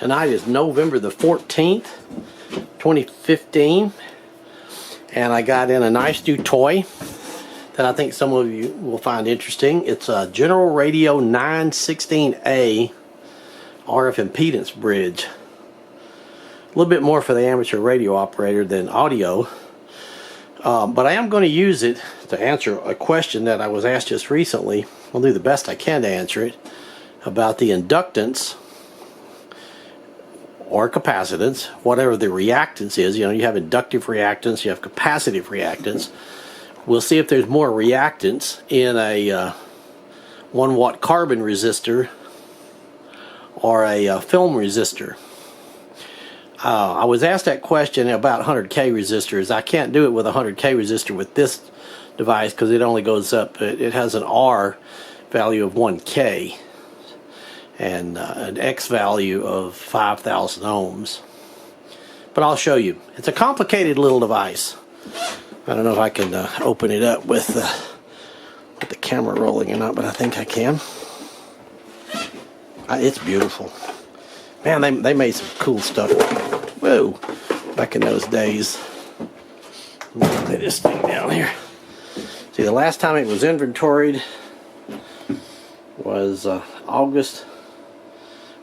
Tonight is November the 14th, 2015, and I got in a nice new toy that I think some of you will find interesting. It's a General Radio 916A RF impedance bridge. A little bit more for the amateur radio operator than audio, but I am going to use it to answer a question that I was asked just recently. I'll do the best I can to answer it, about the inductance or capacitance, whatever the reactance is. You know, you have inductive reactance, you have capacitive reactance. We'll see if there's more reactance in a 1 watt carbon resistor or a film resistor. I was asked that question about 100K resistors. I can't do it with a 100K resistor with this device because it only goes up, it has an R value of 1K and an X value of 5,000 ohms. But I'll show you. It's a complicated little device. I don't know if I can open it up with the camera rolling or not, but I think I can. It's beautiful. Man, they made some cool stuff. Whoa, back in those days. Let me lay this thing down here. See, the last time it was inventoried was August.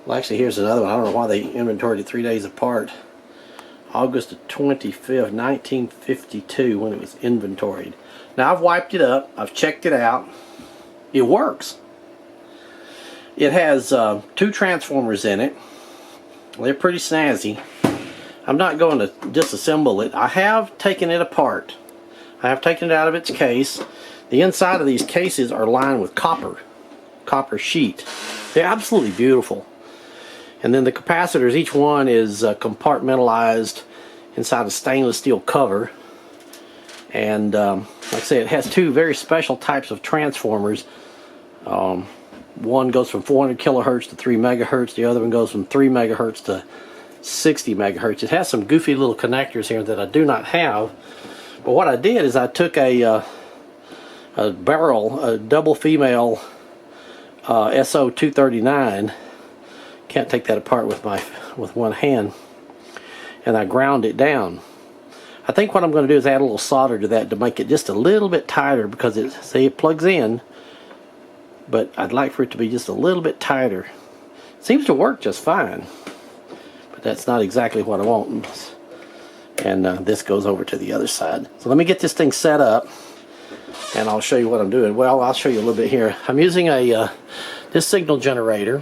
Well, actually, here's another one. I don't know why they inventoried it 3 days apart. August the 25th, 1952, when it was inventoried. Now, I've wiped it up. I've checked it out. It works. It has 2 transformers in it. They're pretty snazzy. I'm not going to disassemble it. I have taken it apart. I have taken it out of its case. The inside of these cases are lined with copper sheet. They're absolutely beautiful. And then the capacitors, each one is compartmentalized inside a stainless steel cover. And like I say, it has 2 very special types of transformers. One goes from 400 kilohertz to 3 megahertz. The other one goes from 3 megahertz to 60 megahertz. It has some goofy little connectors here that I do not have. But what I did is I took a barrel, a double female SO239. Can't take that apart with one hand. And I ground it down. I think what I'm going to do is add a little solder to that to make it just a little bit tighter, because it plugs in, but I'd like for it to be just a little bit tighter. It seems to work just fine, but that's not exactly what I want. And this goes over to the other side. So let me get this thing set up, and I'll show you what I'm doing. Well, I'll show you a little bit here. I'm using this signal generator,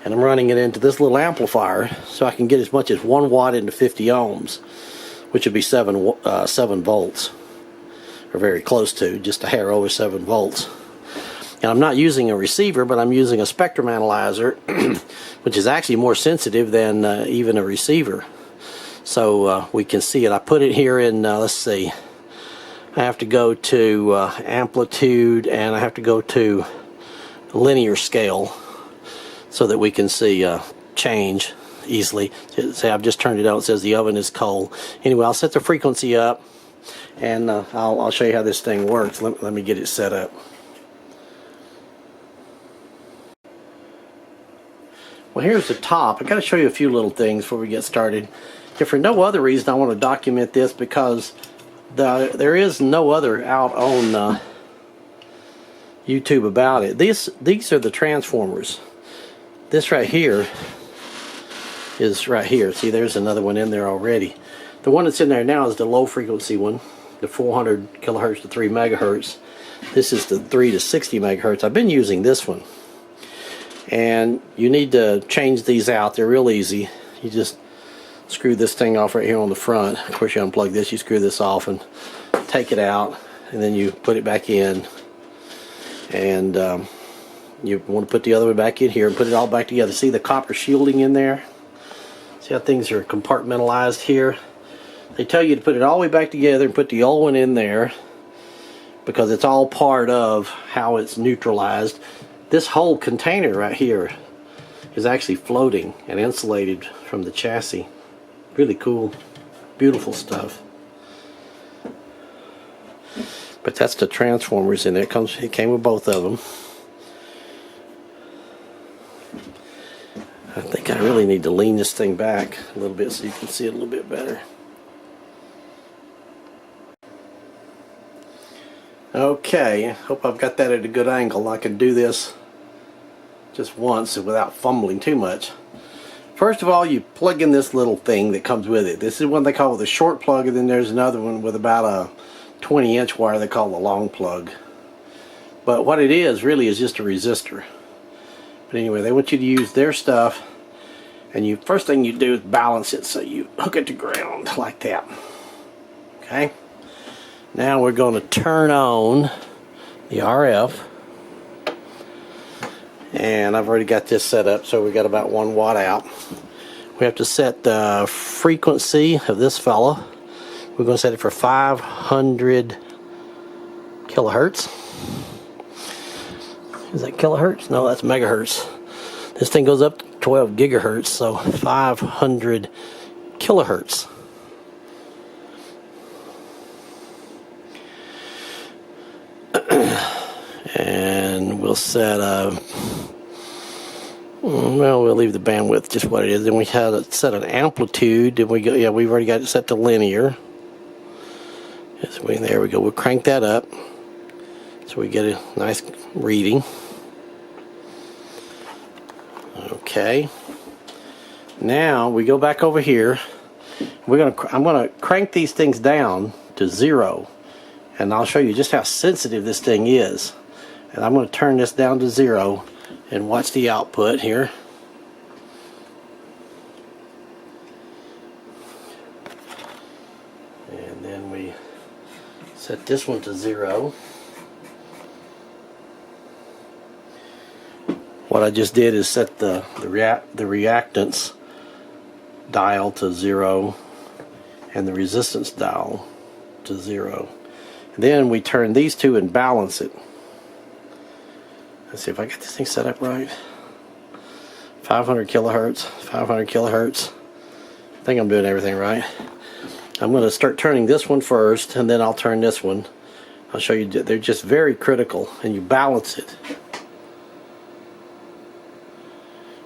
and I'm running it into this little amplifier so I can get as much as 1 watt into 50 ohms, which would be 7 volts, or very close to, just a hair over 7 volts. And I'm not using a receiver, but I'm using a spectrum analyzer, which is actually more sensitive than even a receiver. So we can see it. I put it here in, let's see, I have to go to amplitude, and I have to go to linear scale so that we can see change easily. See, I've just turned it on. It says the oven is cold. Anyway, I'll set the frequency up, and I'll show you how this thing works. Let me get it set up. Well, here's the top. I've got to show you a few little things before we get started. If for no other reason, I want to document this because there is no other out on YouTube about it. These are the transformers. This right here is right here. See, there's another one in there already. The one that's in there now is the low frequency one, the 400 kilohertz to 3 megahertz. This is the 3 to 60 megahertz. I've been using this one. And you need to change these out. They're real easy. You just screw this thing off right here on the front. Of course, you unplug this, you screw this off and take it out, and then you put it back in. And you want to put the other one back in here and put it all back together. See the copper shielding in there? See how things are compartmentalized here? They tell you to put it all the way back together and put the old one in there, because it's all part of how it's neutralized. This whole container right here is actually floating and insulated from the chassis. Really cool, beautiful stuff. But that's the transformers in there. It came with both of them. I think I really need to lean this thing back a little bit so you can see it a little bit better. Okay, hope I've got that at a good angle. I can do this just once without fumbling too much. First of all, you plug in this little thing that comes with it. This is one they call the short plug, and then there's another one with about a 20-inch wire they call the long plug. But what it is really is just a resistor. But anyway, they want you to use their stuff, and first thing you do is balance it, so you hook it to ground like that. Okay? Now we're going to turn on the RF, and I've already got this set up, so we got about 1 watt out. We have to set the frequency of this fella. We're going to set it for 500 kilohertz. Is that kilohertz? No, that's megahertz. This thing goes up to 12 gigahertz, so 500 kilohertz. And we'll set well, we'll leave the bandwidth just what it is. Then we had it set an amplitude. Did we go? Yeah, we've already got it set to linear. There we go. We'll crank that up so we get a nice reading. Okay. Now we go back over here. I'm gonna crank these things down to 0, and I'll show you just how sensitive this thing is. And I'm going to turn this down to 0 and watch the output here. And then we set this one to 0. What I just did is set the reactance dial to 0 and the resistance dial to 0. And then we turn these two and balance it. Let's see if I get this thing set up right. 500 kilohertz, 500 kilohertz. I think I'm doing everything right. I'm going to start turning this one first, and then I'll turn this one. I'll show you. They're just very critical, and you balance it.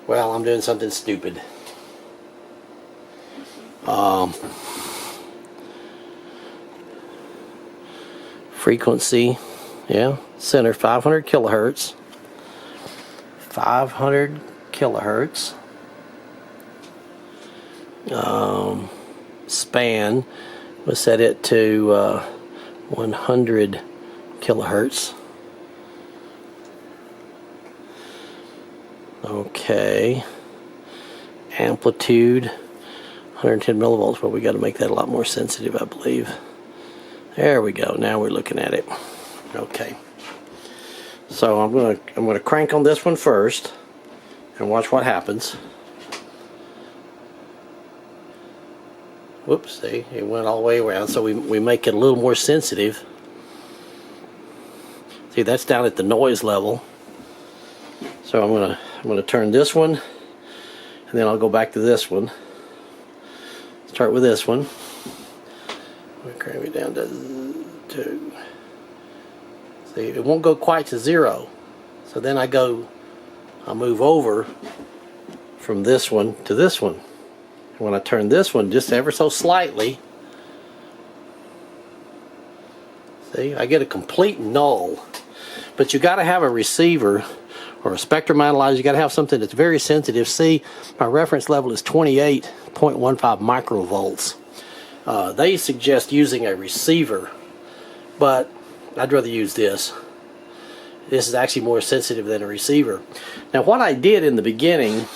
Well, I'm doing something stupid. Frequency, yeah, center 500 kilohertz. 500 kilohertz. Span, we'll set it to 100 kilohertz. Okay. Amplitude 110 millivolts, but we got to make that a lot more sensitive, I believe. There we go. Now we're looking at it. Okay. So I'm gonna crank on this one first and watch what happens. Whoops, see, it went all the way around, so we make it a little more sensitive. See, that's down at the noise level. So I'm gonna turn this one, and then I'll go back to this one. Start with this one. We'll crank it down to 2. See, it won't go quite to 0. So then I move over from this one to this one. And when I turn this one just ever so slightly, see, I get a complete null. But you got to have a receiver or a spectrum analyzer. You got to have something that's very sensitive. See, my reference level is 28.15 microvolts. They suggest using a receiver, but I'd rather use this. This is actually more sensitive than a receiver. Now, what I did in the beginning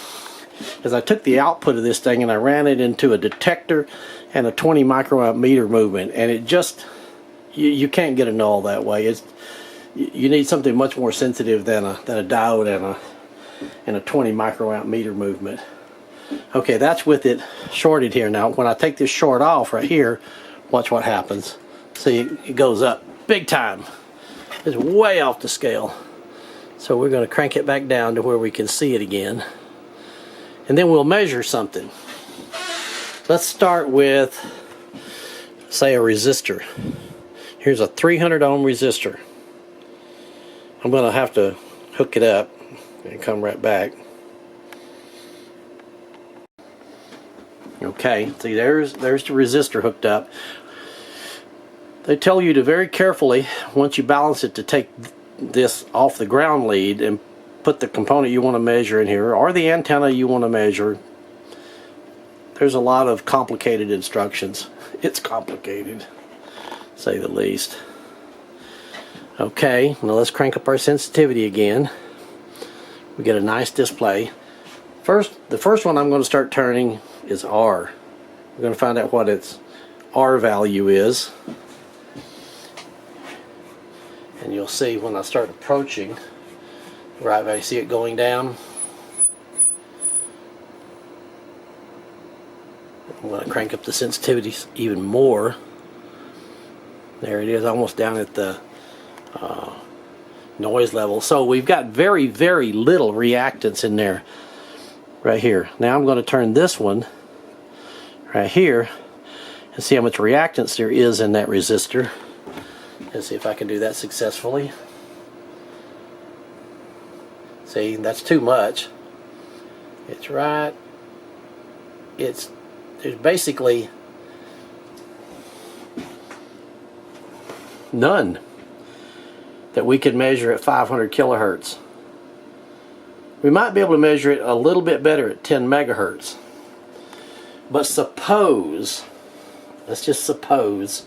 is I took the output of this thing and I ran it into a detector and a 20 microamp meter movement, and it just, you can't get a null that way. You need something much more sensitive than a diode and a 20 microamp meter movement. Okay, that's with it shorted here. Now, when I take this short off right here, watch what happens. See, it goes up big time. It's way off the scale. So we're going to crank it back down to where we can see it again. And then we'll measure something. Let's start with, say, a resistor. Here's a 300 ohm resistor. I'm going to have to hook it up and come right back. Okay, see there's the resistor hooked up. They tell you to very carefully, once you balance it, to take this off the ground lead and put the component you want to measure in here, or the antenna you want to measure. There's a lot of complicated instructions. It's complicated, to say the least. Okay, now let's crank up our sensitivity again. We get a nice display. The first one I'm going to start turning is R. We're going to find out what its R value is. And you'll see when I start approaching, right where I see it going down. I'm going to crank up the sensitivity even more. There it is, almost down at the noise level. So we've got very, very little reactance in there right here. Now I'm going to turn this one right here and see how much reactance there is in that resistor. Let's see if I can do that successfully. See, that's too much. It's right. There's basically none that we can measure at 500 kilohertz. We might be able to measure it a little bit better at 10 megahertz. But suppose, let's just suppose,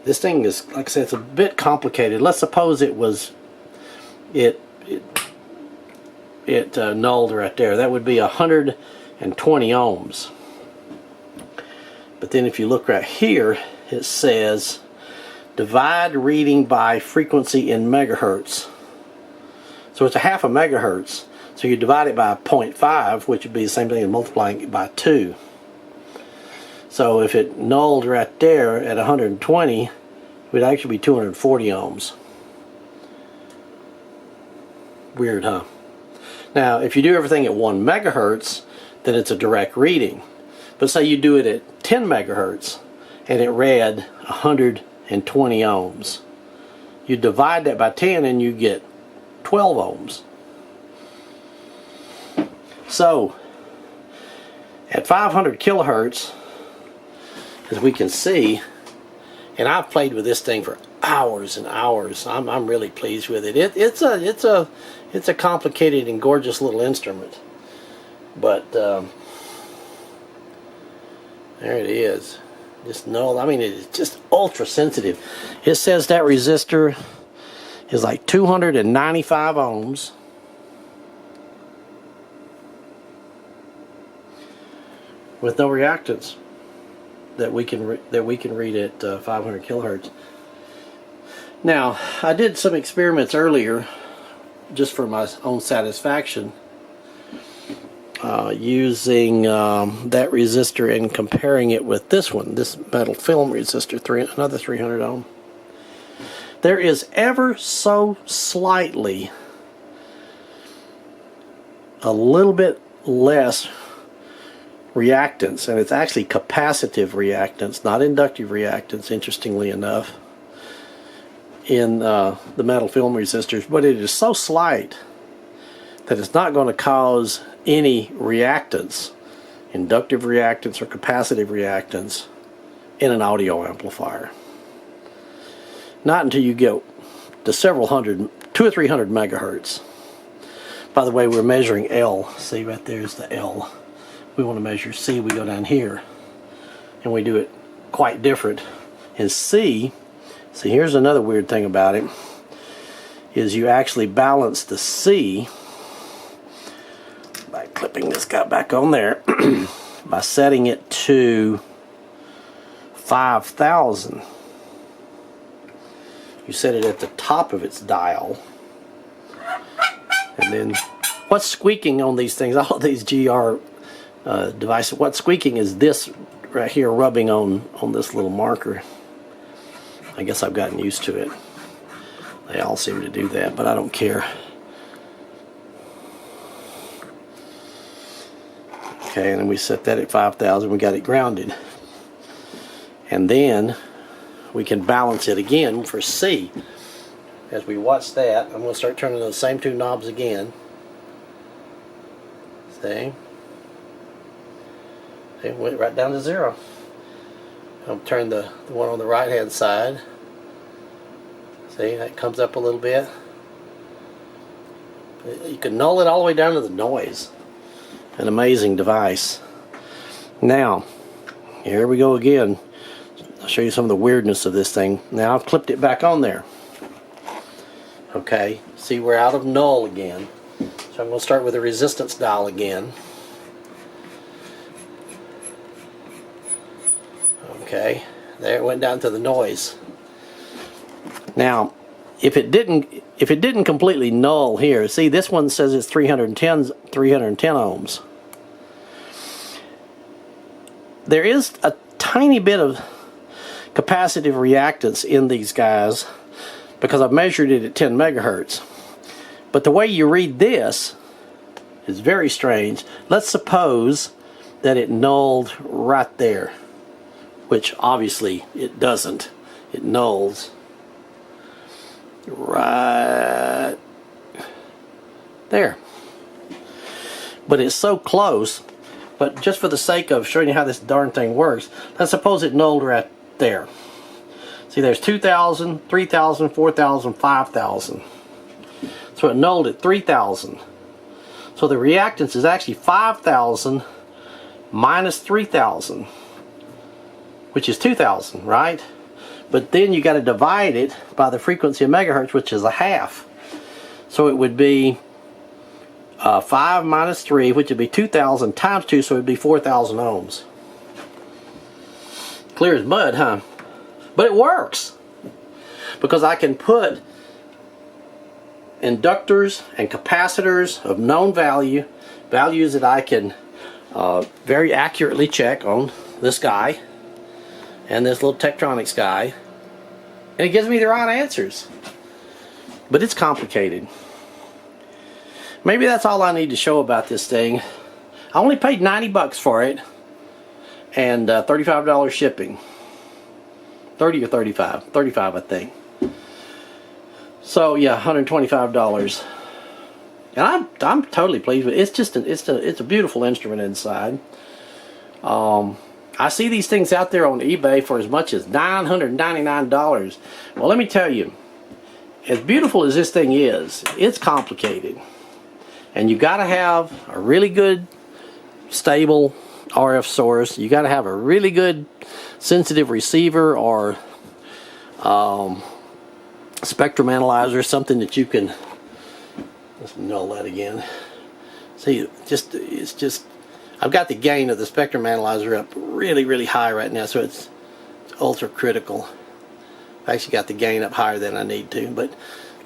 this thing is, like I said, it's a bit complicated. Let's suppose it was, it nulled right there. That would be 120 ohms. But then if you look right here, it says divide reading by frequency in megahertz. So it's a half a megahertz. So you divide it by 0.5, which would be the same thing as multiplying it by 2. So if it nulled right there at 120, it would actually be 240 ohms. Weird, huh? Now, if you do everything at 1 megahertz, then it's a direct reading. But say you do it at 10 megahertz, and it read 120 ohms. You divide that by 10 and you get 12 ohms. So, at 500 kilohertz, as we can see, and I've played with this thing for hours and hours. I'm really pleased with it. It's a complicated and gorgeous little instrument, but there it is. Just no, I mean, it's just ultra sensitive. It says that resistor is like 295 ohms. With no reactance that we can read at 500 kilohertz. Now, I did some experiments earlier, just for my own satisfaction, using that resistor and comparing it with this one, this metal film resistor, another 300 ohm. There is ever so slightly a little bit less reactance, and it's actually capacitive reactance, not inductive reactance, interestingly enough, in the metal film resistors, but it is so slight that it's not going to cause any reactance, inductive reactance or capacitive reactance, in an audio amplifier. Not until you get to several hundred, 200 or 300 megahertz. By the way, we're measuring L. See, right there's the L. We want to measure C, we go down here, and we do it quite different. In C, see, here's another weird thing about it, is you actually balance the C by clipping this guy back on there by setting it to 5,000. You set it at the top of its dial, and then what's squeaking on these things, all of these GR devices, what's squeaking is this right here rubbing on this little marker. I guess I've gotten used to it. They all seem to do that, but I don't care. Okay, and then we set that at 5,000. We got it grounded. And then we can balance it again for C. As we watch that, I'm going to start turning those same two knobs again. See? It went right down to 0. I'll turn the one on the right hand side. See, that comes up a little bit. You can null it all the way down to the noise. An amazing device. Now, here we go again. I'll show you some of the weirdness of this thing. Now I've clipped it back on there. Okay, see, we're out of null again. So I'm going to start with the resistance dial again. Okay, there it went down to the noise. Now, if it didn't completely null here, see, this one says it's 310 ohms. There is a tiny bit of capacitive reactance in these guys because I've measured it at 10 megahertz. But the way you read this is very strange. Let's suppose that it nulled right there, which obviously it doesn't. It nulls right there. But it's so close. But just for the sake of showing you how this darn thing works, let's suppose it nulled right there. See, there's 2,000, 3,000, 4,000, 5,000. So it nulled at 3,000. So the reactance is actually 5,000 minus 3,000, which is 2,000, right? But then you got to divide it by the frequency of megahertz, which is a half. So it would be 5 minus 3, which would be 2,000 times 2, so it would be 4,000 ohms. Clear as mud, huh? But it works because I can put inductors and capacitors of known values that I can very accurately check on this guy and this little Tektronix guy, and it gives me the right answers. But it's complicated. Maybe that's all I need to show about this thing. I only paid 90 bucks for it and $35 shipping. 30 or 35. 35, I think. So yeah, $125. And I'm totally pleased with it. It's just it's a beautiful instrument inside. I see these things out there on eBay for as much as $999. Well, let me tell you, as beautiful as this thing is, it's complicated. And you got to have a really good, stable RF source. You got to have a really good, sensitive receiver or spectrum analyzer, something that you can. Let's null that again. See, it's just. I've got the gain of the spectrum analyzer up really, really high right now, so it's ultra critical. I've actually got the gain up higher than I need to, but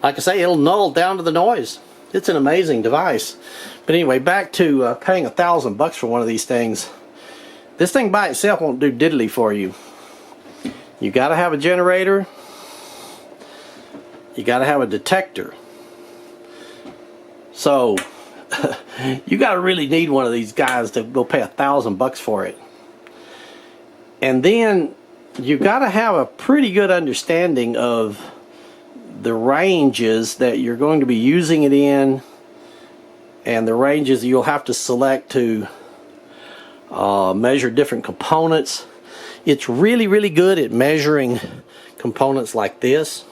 like I say, it'll null down to the noise. It's an amazing device. But anyway, back to paying $1,000 for one of these things. This thing by itself won't do diddly for you. You got to have a generator. You got to have a detector. So you got to really need one of these guys to go pay $1,000 for it. And then you got to have a pretty good understanding of the ranges that you're going to be using it in, and the ranges you'll have to select to measure different components. It's really, really good at measuring components like this,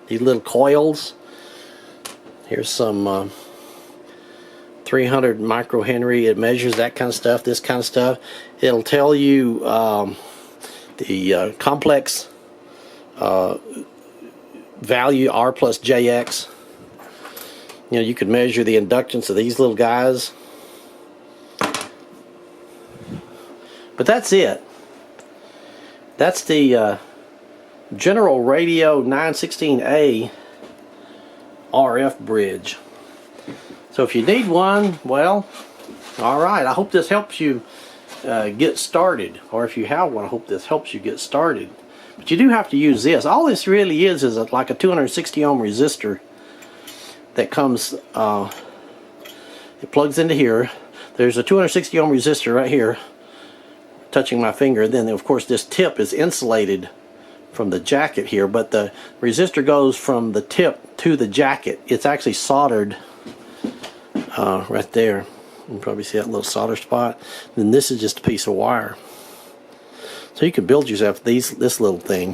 these little coils. Here's some 300 microhenry. It measures that kind of stuff, this kind of stuff. It'll tell you the complex value R plus JX. You know, you could measure the inductance of these little guys. But that's it. That's the General Radio 916A RF bridge. So if you need one, well, alright, I hope this helps you get started. Or if you have one, I hope this helps you get started. But you do have to use this. All this really is like a 260 ohm resistor that comes, it plugs into here. There's a 260 ohm resistor right here, touching my finger. Then of course this tip is insulated from the jacket here, but the resistor goes from the tip to the jacket. It's actually soldered right there. You can probably see that little solder spot. Then this is just a piece of wire. So you can build yourself this little thing.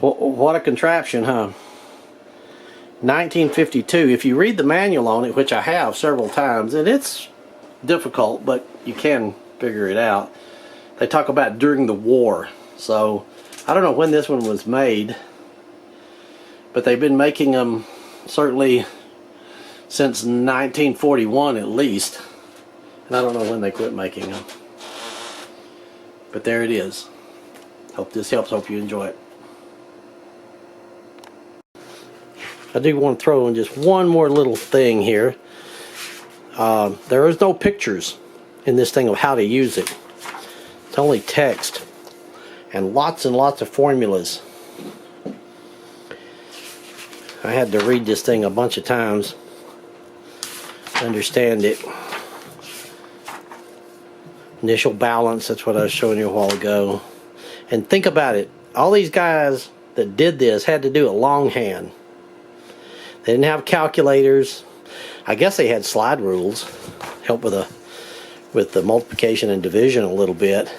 What a contraption, huh? 1952. If you read the manual on it, which I have several times, and it's difficult, but you can figure it out. They talk about during the war. So I don't know when this one was made, but they've been making them certainly since 1941 at least. And I don't know when they quit making them. But there it is. Hope this helps. Hope you enjoy it. I do want to throw in just one more little thing here. There is no pictures in this thing of how to use it. It's only text and lots of formulas. I had to read this thing a bunch of times to understand it. Initial balance, that's what I was showing you a while ago. And think about it, all these guys that did this had to do it longhand. They didn't have calculators. I guess they had slide rules, help with the multiplication and division a little bit.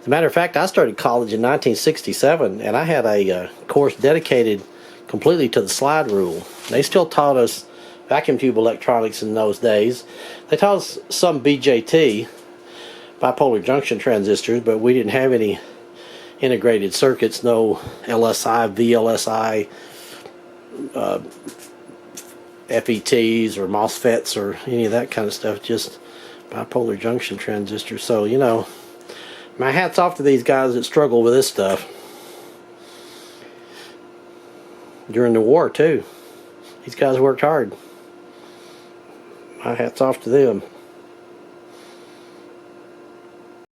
As a matter of fact, I started college in 1967, and I had a course dedicated completely to the slide rule. They still taught us vacuum tube electronics in those days. They taught us some BJT, bipolar junction transistors, but we didn't have any integrated circuits, no LSI, VLSI, FETs or MOSFETs or any of that kind of stuff, just bipolar junction transistors. So, you know, my hat's off to these guys that struggle with this stuff. During the war, too. These guys worked hard. My hat's off to them.